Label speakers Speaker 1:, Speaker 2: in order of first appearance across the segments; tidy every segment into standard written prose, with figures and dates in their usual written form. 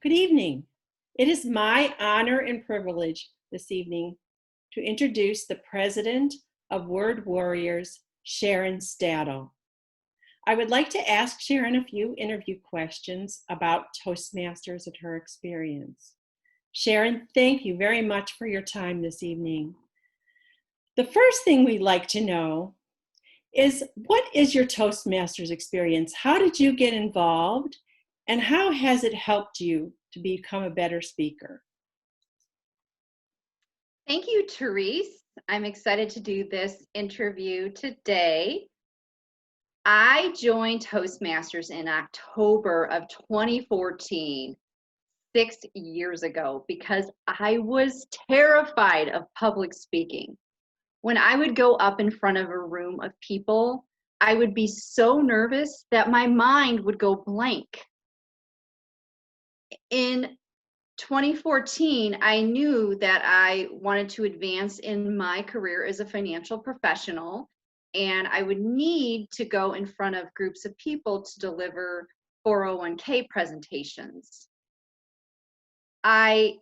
Speaker 1: Good evening. It is my honor and privilege this evening to introduce the president of Word Warriors, Sharon Stadul. I would like to ask Sharon a few interview questions about Toastmasters and her experience. Sharon, thank you very much for your time this evening. The first thing we'd like to know is, what is your Toastmasters experience? How did you get involved? And how has it helped you to become a better speaker?
Speaker 2: Thank you, Therese. I'm excited to do this interview today. I joined Toastmasters in October of 2014, 6 years ago, because I was terrified of public speaking. When I would go up in front of a room of people, I would be so nervous that my mind would go blank. In 2014, I knew that I wanted to advance in my career as a financial professional, and I would need to go in front of groups of people to deliver 401k presentations. I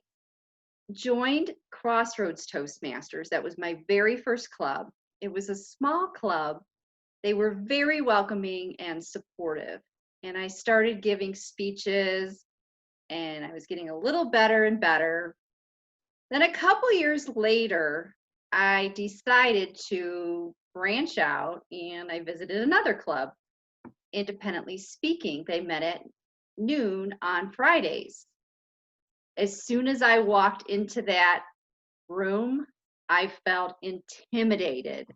Speaker 2: joined Crossroads Toastmasters. That was my very first club. It was a small club. They were very welcoming and supportive. And I started giving speeches, and I was getting a little better and better. Then a couple years later, I decided to branch out, and I visited another club, Independently Speaking. They met at noon on Fridays. As soon as I walked into that room, I felt intimidated.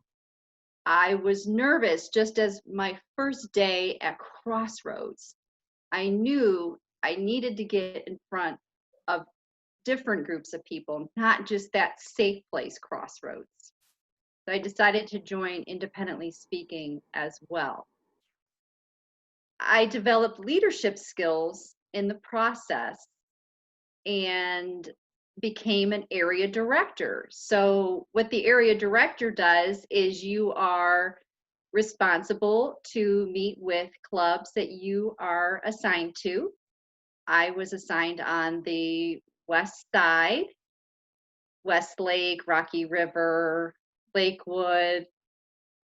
Speaker 2: I was nervous just as my first day at Crossroads. I knew I needed to get in front of different groups of people, not just that safe place, Crossroads. So I decided to join Independently Speaking as well. I developed leadership skills in the process and became an area director. So what the area director does is you are responsible to meet with clubs that you are assigned to. I was assigned on the west side, Westlake, Rocky River, Lakewood.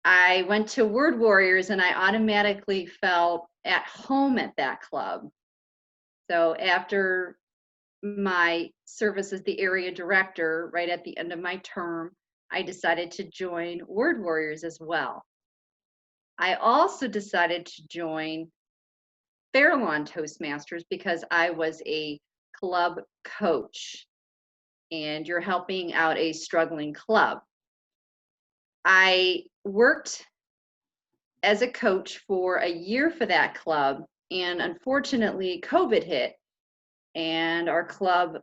Speaker 2: I went to Word Warriors and I automatically felt at home at that club. So after my service as the area director, right at the end of my term, I decided to join Word Warriors as well. I also decided to join Fairlawn Toastmasters because I was a club coach and you're helping out a struggling club. I worked as a coach for a year for that club, and unfortunately COVID hit and our club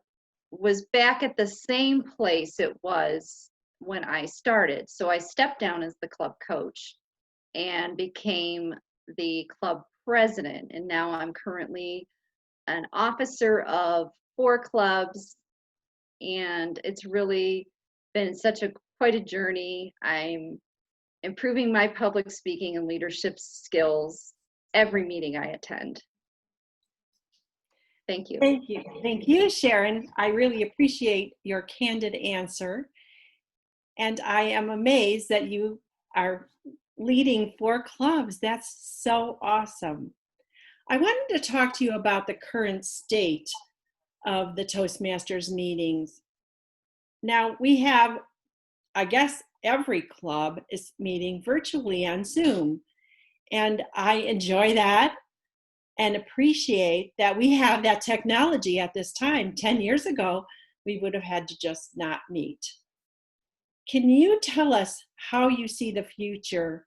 Speaker 2: was back at the same place it was when I started. So I stepped down as the club coach and became the club president. And now I'm currently an officer of 4 clubs. And it's really been quite a journey. I'm improving my public speaking and leadership skills every meeting I attend. Thank you.
Speaker 1: Thank you. Thank you, Sharon. I really appreciate your candid answer. And I am amazed that you are leading 4 clubs. That's so awesome. I wanted to talk to you about the current state of the Toastmasters meetings. Now, we have, I guess, every club is meeting virtually on Zoom. And I enjoy that and appreciate that we have that technology at this time. 10 years ago, we would have had to just not meet. Can you tell us how you see the future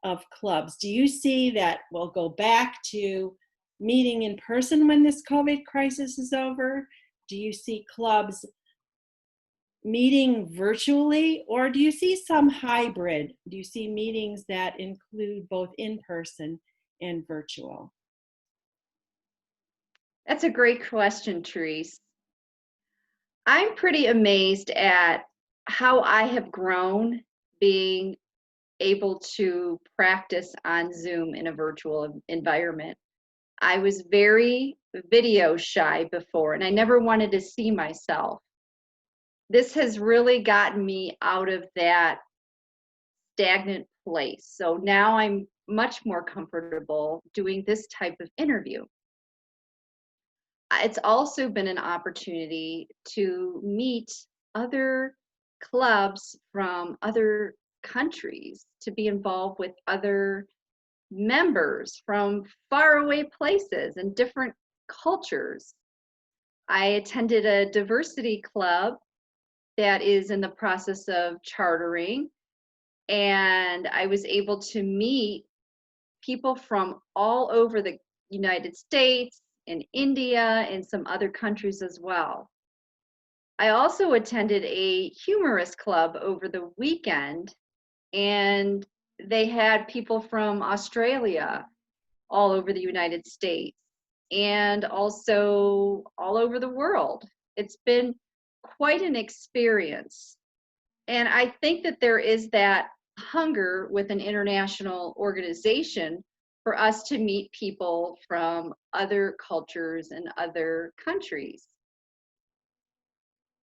Speaker 1: of clubs? Do you see that we'll go back to meeting in person when this COVID crisis is over? Do you see clubs meeting virtually, or do you see some hybrid? Do you see meetings that include both in-person and virtual?
Speaker 2: That's a great question, Therese. I'm pretty amazed at how I have grown being able to practice on Zoom in a virtual environment. I was very, video shy before, and I never wanted to see myself. This has really gotten me out of that stagnant place. So now I'm much more comfortable doing this type of interview. It's also been an opportunity to meet other clubs from other countries, to be involved with other members from faraway places and different cultures. I attended a diversity club that is in the process of chartering, and I was able to meet people from all over the United States and India and some other countries as well. I also attended a humorous club over the weekend, and they had people from Australia, all over the United States, and also all over the world. It's been quite an experience. And I think that there is that hunger with an international organization for us to meet people from other cultures and other countries.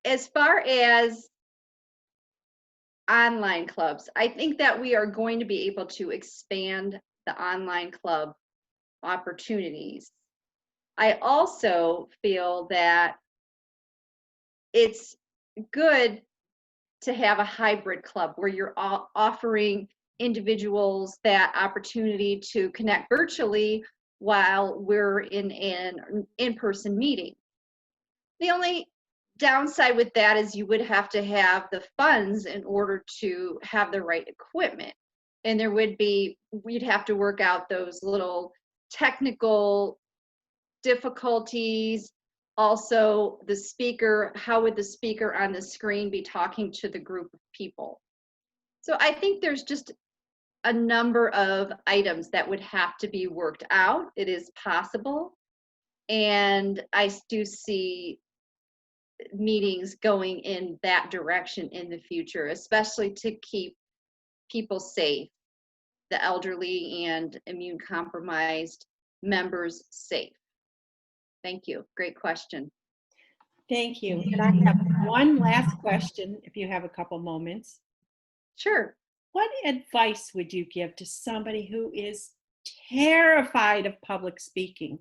Speaker 2: As far as online clubs, I think that we are going to be able to expand the online club opportunities. I also feel that it's good to have a hybrid club where you're offering individuals that opportunity to connect virtually while we're in an in-person meeting. The only downside with that is you would have to have the funds in order to have the right equipment. And we'd have to work out those little technical difficulties. Also, the speaker, how would the speaker on the screen be talking to the group of people? So I think there's just a number of items that would have to be worked out. It is possible. And I do see meetings going in that direction in the future, especially to keep people safe, the elderly and immune compromised members safe. Thank you. Great question.
Speaker 1: Thank you. And I have one last question, if you have a couple moments.
Speaker 2: Sure.
Speaker 1: What advice would you give to somebody who is terrified of public speaking?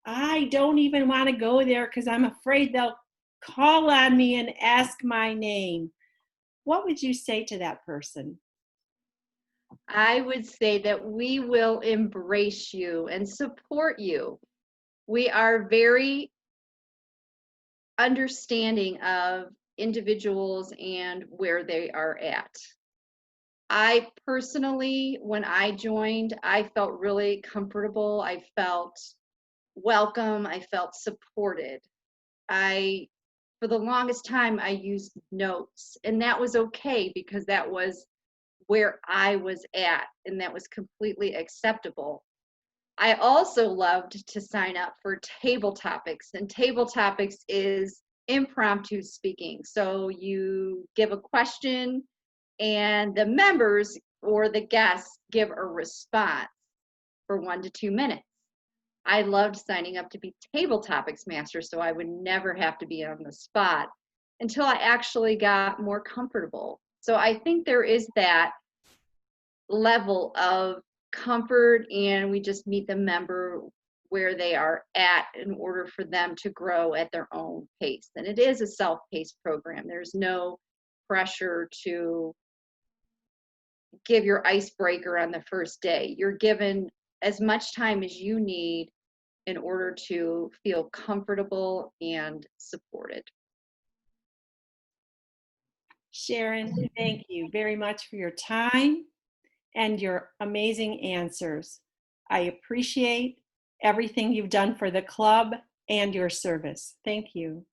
Speaker 1: I don't even want to go there because I'm afraid they'll call on me and ask my name. What would you say to that person?
Speaker 2: I would say that we will embrace you and support you. We are very understanding of individuals and where they are at. I personally, when I joined, I felt really comfortable. I felt welcome. I felt supported. For the longest time, I used notes, and that was okay because that was where I was at, and that was completely acceptable. I also loved to sign up for table topics, and table topics is impromptu speaking. So you give a question, and the members or the guests give a response for 1 to 2 minutes. I loved signing up to be table topics master so I would never have to be on the spot until I actually got more comfortable. So I think there is that level of comfort, and we just meet the member where they are at in order for them to grow at their own pace. And it is a self-paced program. There's no pressure to give your icebreaker on the first day. You're given as much time as you need in order to feel comfortable and supported.
Speaker 1: Sharon, thank you very much for your time and your amazing answers. I appreciate everything you've done for the club and your service. Thank you.